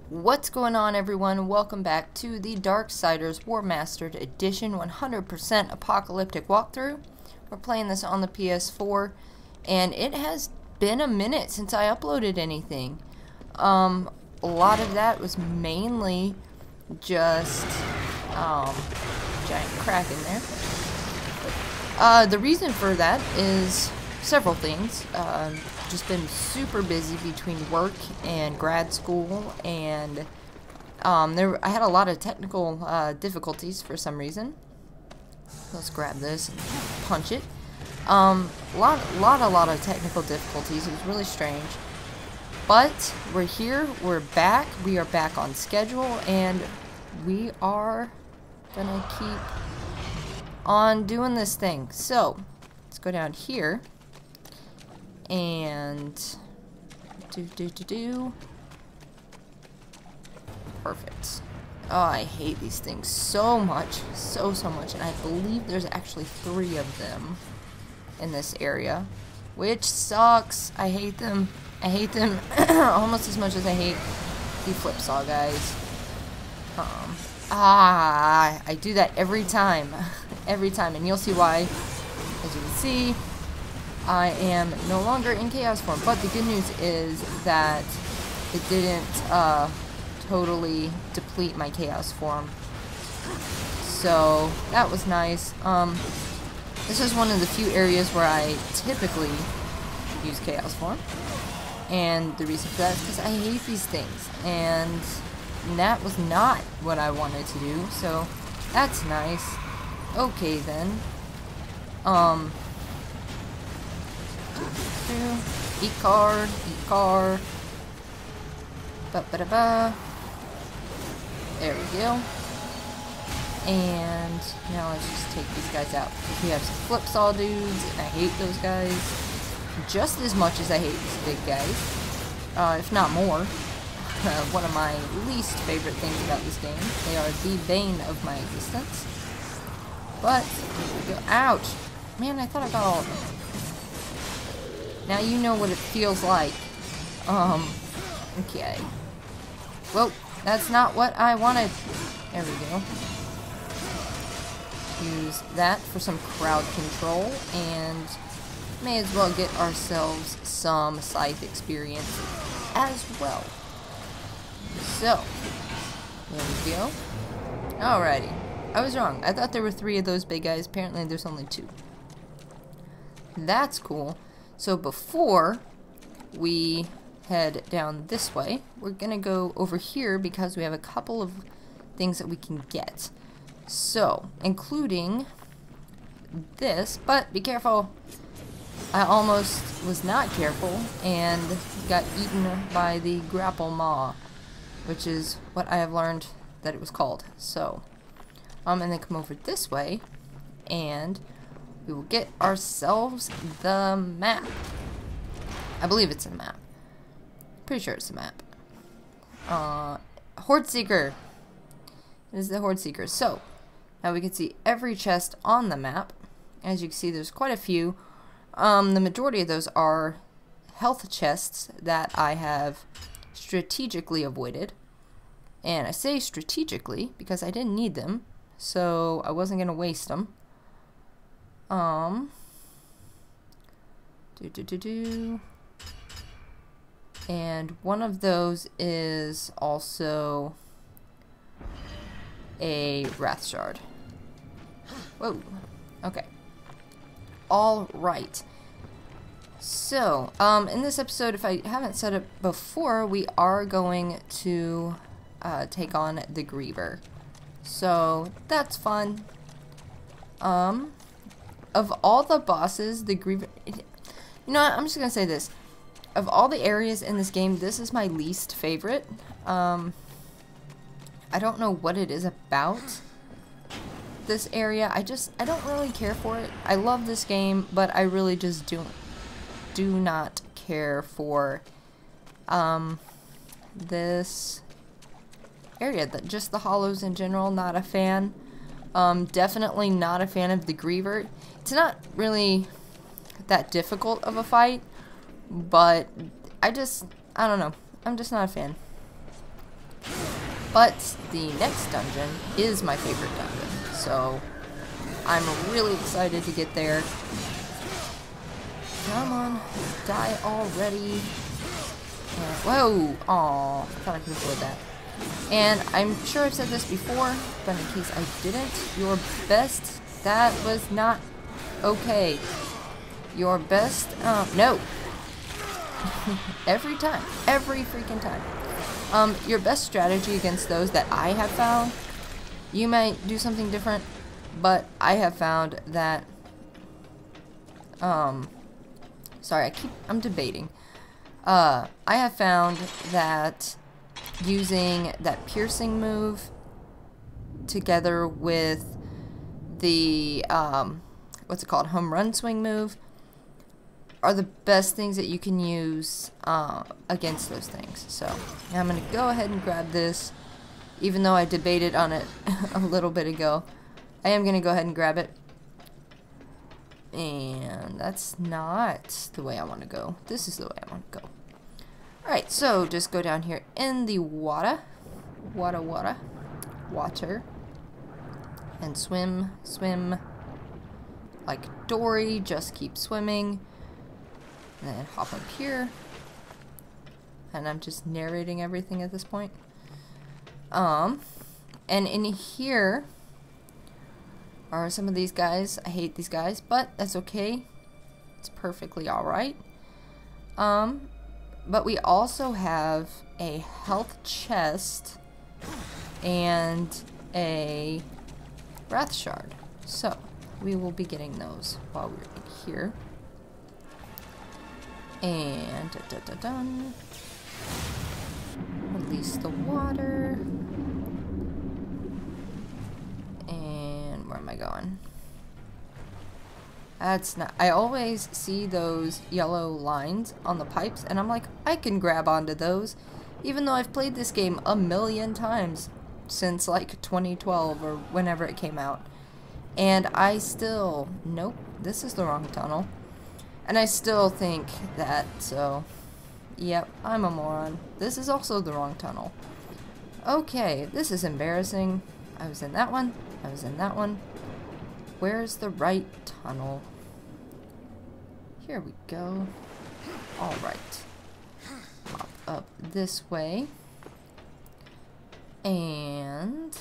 What's going on, everyone? Welcome back to the Darksiders Warmastered Edition 100% Apocalyptic Walkthrough. We're playing this on the PS4, and it has been a minute since I uploaded anything. A lot of that was mainly just giant crack in there. The reason for that is several things. Just been super busy between work and grad school, and I had a lot of technical difficulties for some reason. Let's grab this and punch it. A lot of technical difficulties. It was really strange, but we're here. We're back. We are back on schedule, and we are gonna keep on doing this thing. So let's go down here. And perfect. Oh, I hate these things so much, so much, and I believe there's actually 3 of them in this area, which sucks. I hate them. I hate them almost as much as I hate the flip saw guys. I do that every time, and you'll see why. As you can see, I am no longer in chaos form, but the good news is that it didn't totally deplete my chaos form, so that was nice. This is one of the few areas where I typically use chaos form, and the reason for that is because I hate these things, and that was not what I wanted to do, so that's nice. Okay then. Eat car. Ba-ba-da-ba. There we go. And now let's just take these guys out. We have some flip saw dudes, and I hate those guys just as much as I hate these big guys, if not more. One of my least favorite things about this game. They are the bane of my existence. But, ouch! Man, I thought I got all of them. Now you know what it feels like. Okay. Well, that's not what I wanted. There we go. Use that for some crowd control, and may as well get ourselves some scythe experience as well. So, there we go. Alrighty. I was wrong. I thought there were 3 of those big guys. Apparently there's only 2. That's cool. So before we head down this way, we're gonna go over here because we have a couple of things that we can get. So, including this, but be careful. I almost was not careful and got eaten by the grapple maw, which is what I have learned that it was called. So, and then come over this way, and we will get ourselves the map. I believe it's a map. Pretty sure it's a map. Horde Seeker. This is the Horde Seeker. So, now we can see every chest on the map. As you can see, there's quite a few. The majority of those are health chests that I have strategically avoided. And I say strategically because I didn't need them, so I wasn't going to waste them. And one of those is also a Wrath Shard. Whoa. Okay. Alright. So, in this episode, if I haven't said it before, we are going to take on the Griever. So, that's fun. Of all the bosses, the Griever... You know what? I'm just gonna say this. Of all the areas in this game, this is my least favorite. I don't know what it is about this area. I don't really care for it. I love this game, but I really just do not care for this area. Just the hollows in general, not a fan. Definitely not a fan of the Griever. It's not really that difficult of a fight, but I don't know. I'm just not a fan. But the next dungeon is my favorite dungeon, so I'm really excited to get there. Come on, die already. And, whoa! Aw, thought I could avoid that. And I'm sure I've said this before, but in case I didn't, your best, that was not okay. Your best, no. Every time, every freaking time. Your best strategy against those that I have found, you might do something different, but I have found that, sorry, I'm debating. I have found that using that piercing move together with the, what's it called, home run swing move, are the best things that you can use against those things. So I'm going to go ahead and grab this, even though I debated on it a little bit ago. I am going to go ahead and grab it. And that's not the way I want to go. This is the way I want to go. Alright, so just go down here in the water. Water. And swim. Like Dory, just keep swimming. And then hop up here. And I'm just narrating everything at this point. And in here are some of these guys. I hate these guys, but that's okay. It's perfectly alright. But we also have a health chest and a wrath shard. So we will be getting those while we're in here. And release the water. And where am I going? That's not. I always see those yellow lines on the pipes, and I'm like, I can grab onto those, even though I've played this game a million times since like 2012 or whenever it came out. And I still, nope, this is the wrong tunnel. And I still think that, so, yep, I'm a moron. This is also the wrong tunnel. Okay, this is embarrassing. I was in that one. I was in that one. Where's the right tunnel? Here we go. Alright. Hop up this way. And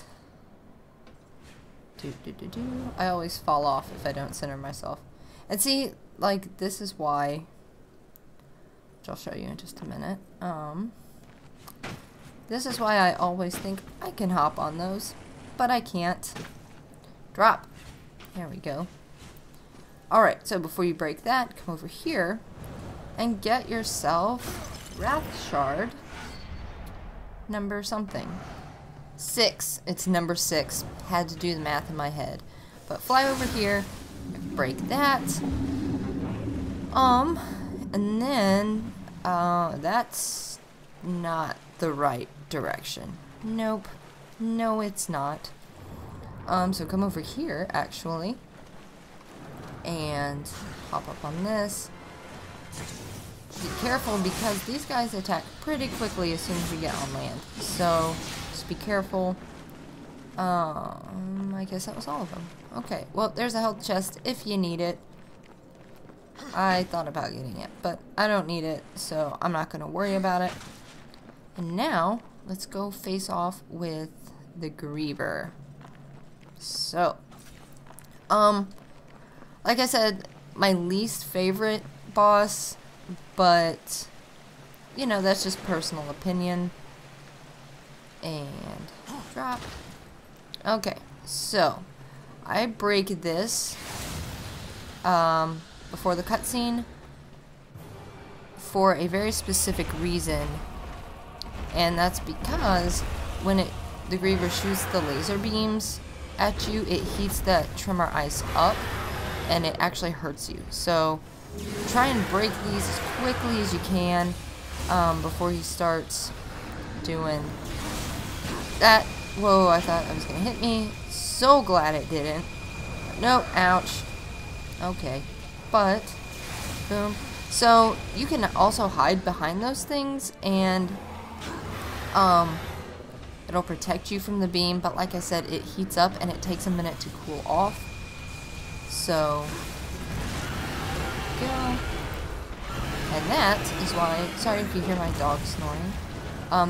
I always fall off if I don't center myself. And see, like, this is why, which I'll show you in just a minute. This is why I always think I can hop on those, but I can't. Drop. There we go. Alright, so before you break that, come over here and get yourself Wrath Shard number something. 6. It's number 6. Had to do the math in my head. But fly over here, break that. And then, that's not the right direction. Nope. No, it's not. So come over here, actually, and hop up on this. Be careful, because these guys attack pretty quickly as soon as you get on land. So, just be careful. I guess that was all of them. Okay, well, there's a health chest if you need it. I thought about getting it, but I don't need it, so I'm not going to worry about it. And now, let's go face off with the Griever. So, like I said, my least favorite boss, but, you know, that's just personal opinion. And drop. Okay, so, I break this, before the cutscene for a very specific reason, and that's because when the Griever shoots the laser beams at you, it heats that tremor ice up, and it actually hurts you. So try and break these as quickly as you can before he starts doing that. Whoa, I thought it was gonna hit me. So glad it didn't. Nope, ouch. Okay, but boom. So you can also hide behind those things, and It'll protect you from the beam, but like I said, it heats up and it takes a minute to cool off. So, go. And that is why, sorry if you hear my dog snoring,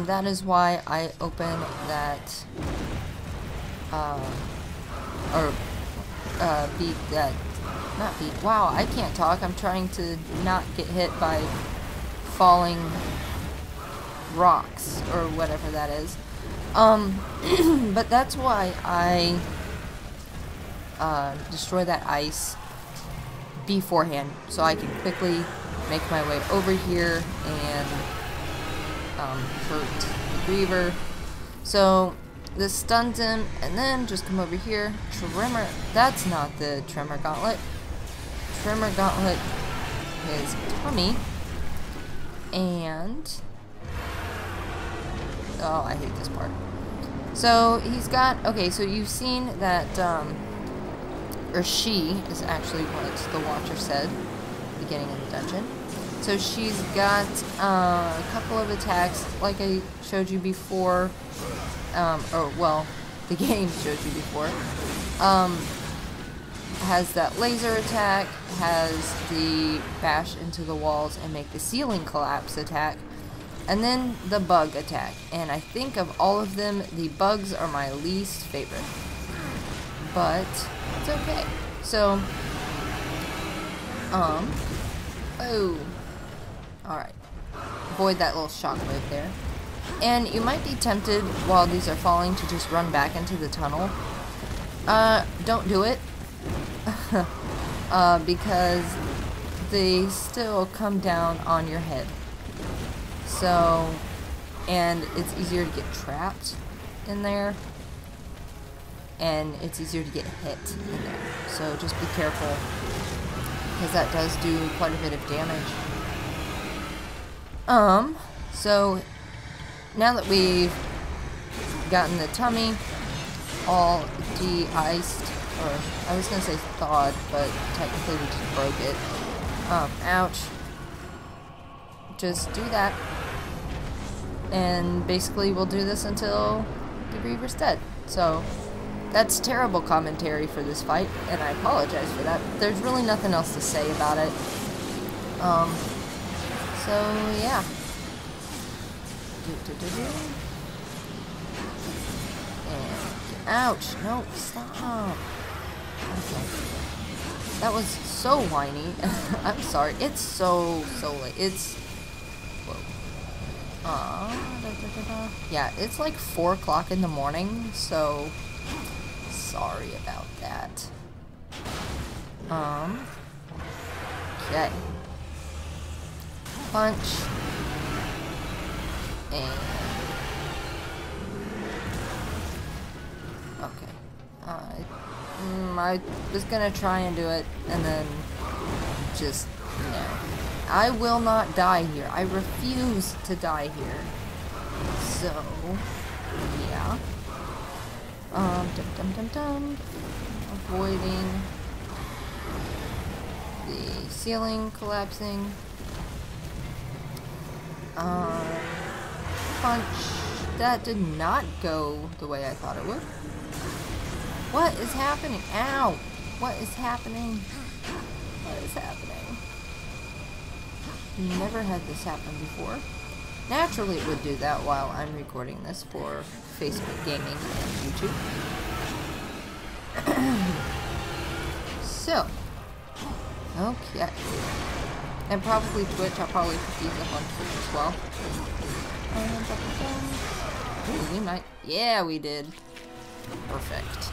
that is why I open that, beat that, not beat, wow, I can't talk, I'm trying to not get hit by falling rocks, or whatever that is. But that's why I destroy that ice beforehand, so I can quickly make my way over here and hurt the Griever. So this stuns him, and then just come over here. Tremor, that's not the Tremor Gauntlet. Tremor Gauntlet his tummy, and oh, I hate this part. So he's got, okay, so you've seen that, or she is actually what the Watcher said at the beginning of the dungeon. So she's got a couple of attacks, like I showed you before, or well, the game showed you before. Has that laser attack, has the bash into the walls and make the ceiling collapse attack, and then the bug attack. And I think of all of them, the bugs are my least favorite. But it's okay. So, oh. Alright. Avoid that little shockwave there. And you might be tempted while these are falling to just run back into the tunnel. Don't do it. Because they still come down on your head. So, and it's easier to get trapped in there, and it's easier to get hit in there. So just be careful, because that does do quite a bit of damage. So now that we've gotten the tummy all de-iced, or I was gonna say thawed, but technically we just broke it. Ouch. Just do that. And basically we'll do this until the Griever's dead. So that's terrible commentary for this fight, and I apologize for that. There's really nothing else to say about it. So yeah. And ouch! No, stop. Okay. That was so whiny. I'm sorry. It's so late. It's yeah, it's like 4 o'clock in the morning, so sorry about that. Okay. Punch. And okay. I was gonna try and do it, and then just no. I will not die here. I refuse to die here. So, yeah. Avoiding the ceiling collapsing. Punch. That did not go the way I thought it would. What is happening? Ow! What is happening? What is happening? Never had this happen before. Naturally it would do that while I'm recording this for Facebook Gaming and YouTube. So, okay. And probably Twitch. I'll probably put these up on Twitch as well. Ooh, we might. Yeah, we did. Perfect.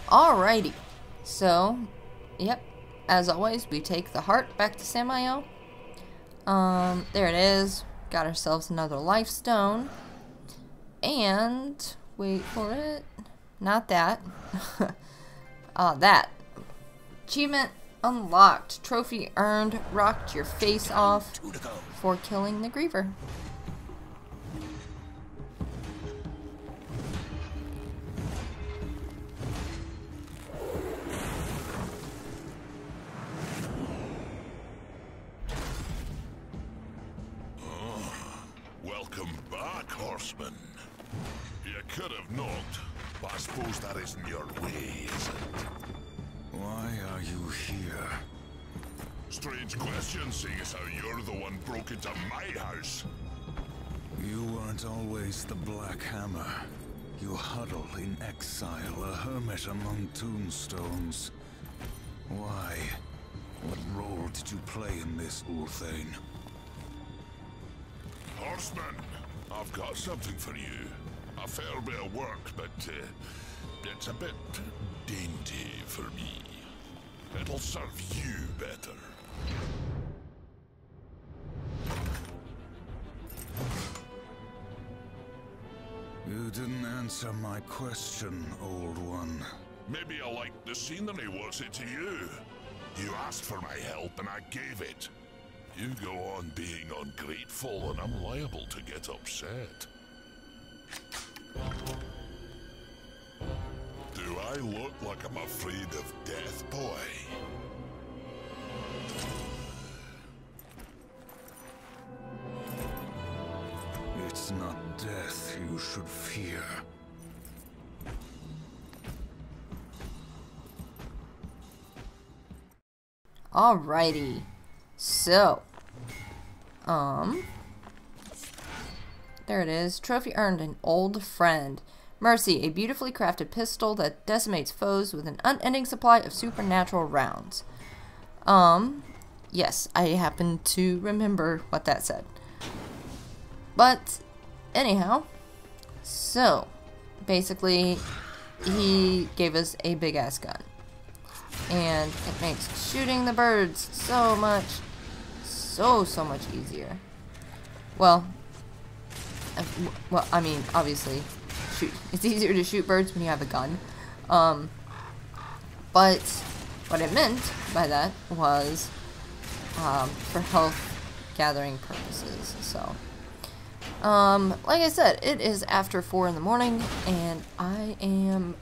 Alrighty. So, yep. As always, we take the heart back to Samael. There it is. Got ourselves another life stone. And, wait for it. Not that. That. Achievement unlocked. Trophy earned. Rocked your face off for killing the Griever. Welcome back, horseman. You could have knocked, but I suppose that isn't your way, is it? Why are you here? Strange question, seeing as how you're the one broke into my house. You weren't always the Black Hammer. You huddle in exile, a hermit among tombstones. Why? What role did you play in this, Ulthane? Horseman, I've got something for you. A fair bit of work, but it's a bit dainty for me. It'll serve you better. You didn't answer my question, old one. Maybe I liked the scenery, was it to you? You asked for my help and I gave it. You go on being ungrateful and I'm liable to get upset. Do I look like I'm afraid of death, boy? It's not death you should fear. Alrighty. So, there it is. Trophy earned, an old friend. Mercy, a beautifully crafted pistol that decimates foes with an unending supply of supernatural rounds. Yes, I happen to remember what that said. But, anyhow, so, basically, he gave us a big-ass gun. And it makes shooting the birds so much easier. Well, I mean, obviously, it's easier to shoot birds when you have a gun. But what it meant by that was for health gathering purposes. So, like I said, it is after 4 in the morning, and I am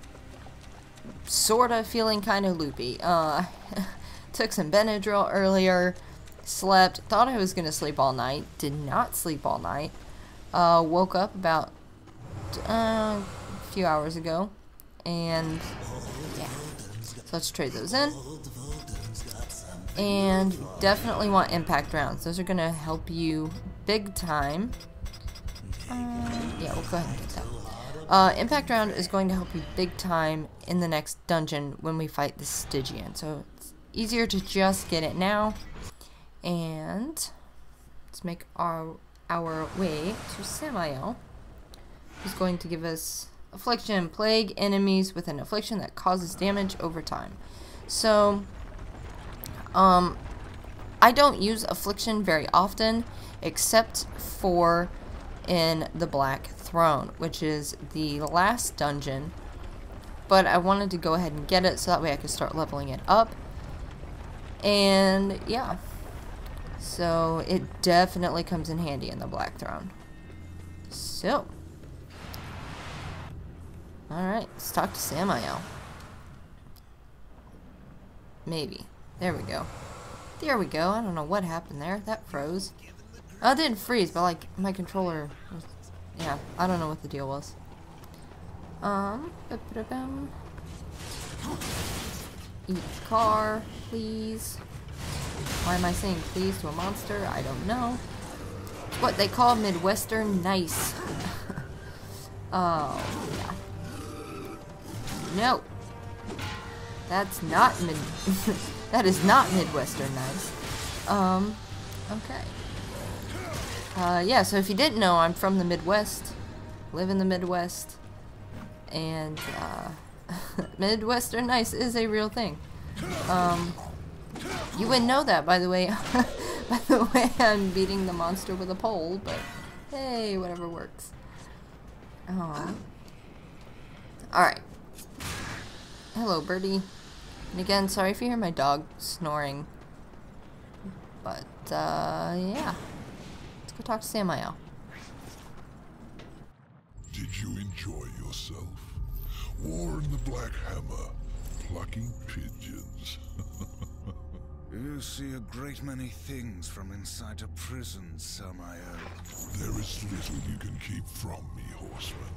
sorta feeling kind of loopy. Took some Benadryl earlier, slept, thought I was gonna sleep all night, did not sleep all night. Woke up about a few hours ago, and yeah, so let's trade those in. And definitely want impact rounds. Those are gonna help you big time. Yeah, we'll go ahead and get that. Impact round is going to help you big time in the next dungeon when we fight the Stygian. So it's easier to just get it now. And let's make our way to Samael, who's going to give us affliction, plague enemies with an affliction that causes damage over time. So, I don't use affliction very often, except for in the Black Throne, which is the last dungeon. But I wanted to go ahead and get it so that way I could start leveling it up. And yeah. So it definitely comes in handy in the Black Throne. So, alright, let's talk to Samael. Maybe. There we go. There we go. I don't know what happened there. That froze. Oh, it didn't freeze, but like my controller was, yeah, I don't know what the deal was. Eat car, please. Why am I saying please to a monster? I don't know. It's what they call Midwestern nice. Oh, yeah. No. That's not that is not Midwestern nice. Okay. Yeah, so if you didn't know, I'm from the Midwest. Live in the Midwest. And, Midwestern nice is a real thing. You wouldn't know that, by the way. By the way, I'm beating the monster with a pole, but hey, whatever works. Oh. Alright. Hello, birdie. And again, sorry if you hear my dog snoring. But, yeah. Let's go talk to Samael. Did you enjoy yourself? War in the Black Hammer, plucking pigeons. You see a great many things from inside a prison, Samael. There is little you can keep from me, horseman.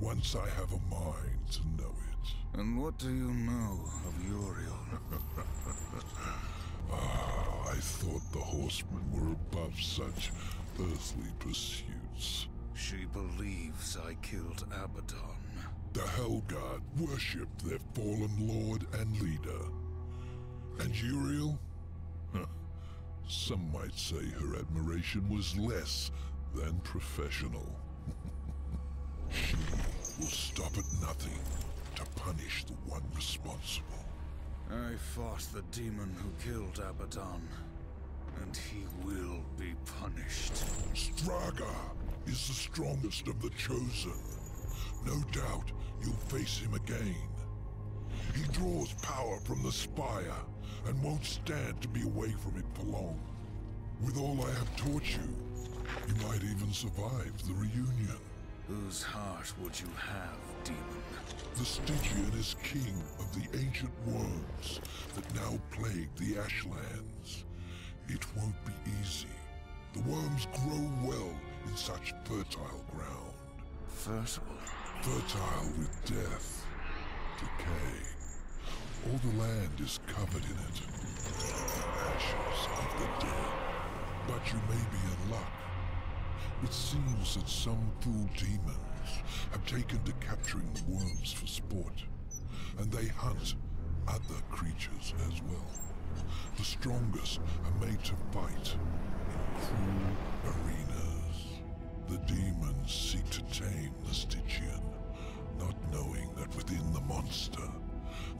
Once I have a mind to know it. And what do you know of Uriel? I thought the horsemen were above such earthly pursuits. She believes I killed Abaddon. The Hellguard worshipped their fallen lord and leader. And Uriel? Some might say her admiration was less than professional. She will stop at nothing to punish the one responsible. I fought the demon who killed Abaddon, and he will be punished. Straga is the strongest of the Chosen. No doubt you'll face him again. He draws power from the Spire and won't stand to be away from it for long. With all I have taught you, you might even survive the reunion. Whose heart would you have, demon? The Stygian is king of the ancient worms that now plague the Ashlands. It won't be easy. The worms grow well in such fertile ground. Fertile? Fertile with death, decay. All the land is covered in it. The ashes of the dead. But you may be in luck. It seems that some fool demons have taken to capturing the worms for sport, and they hunt other creatures as well. The strongest are made to fight in cruel arenas. The demons seek to tame the Stygian, not knowing that within the monster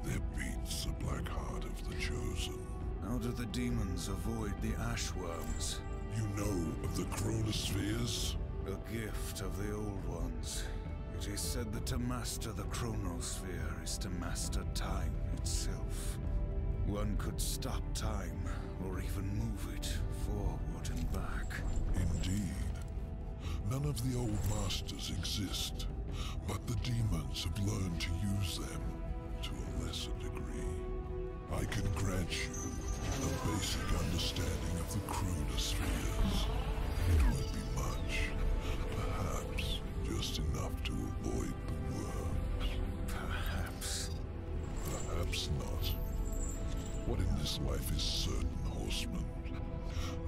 there beats the black heart of the Chosen. How do the demons avoid the ashworms? You know of the chronospheres? A gift of the old ones. It is said that to master the chronosphere is to master time itself. One could stop time, or even move it forward and back. Indeed. None of the old masters exist, but the demons have learned to use them to a lesser degree. I can grant you a basic understanding of the chronospheres. It won't be much. Perhaps just enough to avoid the worms. Perhaps. Perhaps not. What in this life is certain, horseman?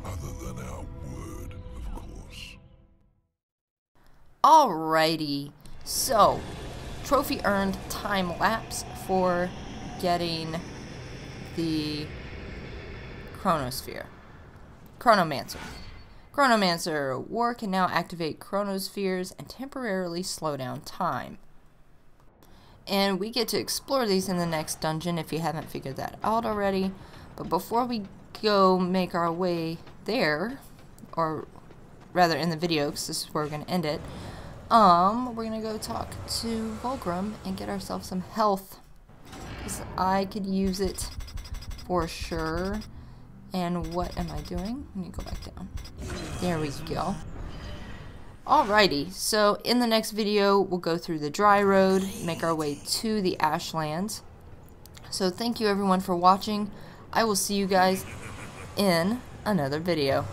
Other than our word, of course. Alrighty. So, trophy earned time lapse for getting the Chronosphere. Chronomancer. Chronomancer. War can now activate chronospheres and temporarily slow down time. And we get to explore these in the next dungeon if you haven't figured that out already. But before we go make our way there, or rather in the video, because this is where we're going to end it, we're going to go talk to Volgrim and get ourselves some health. Because I could use it for sure. And what am I doing? Let me go back down. There we go. Alrighty, so in the next video, we'll go through the dry road, make our way to the Ashlands. So thank you everyone for watching. I will see you guys in another video.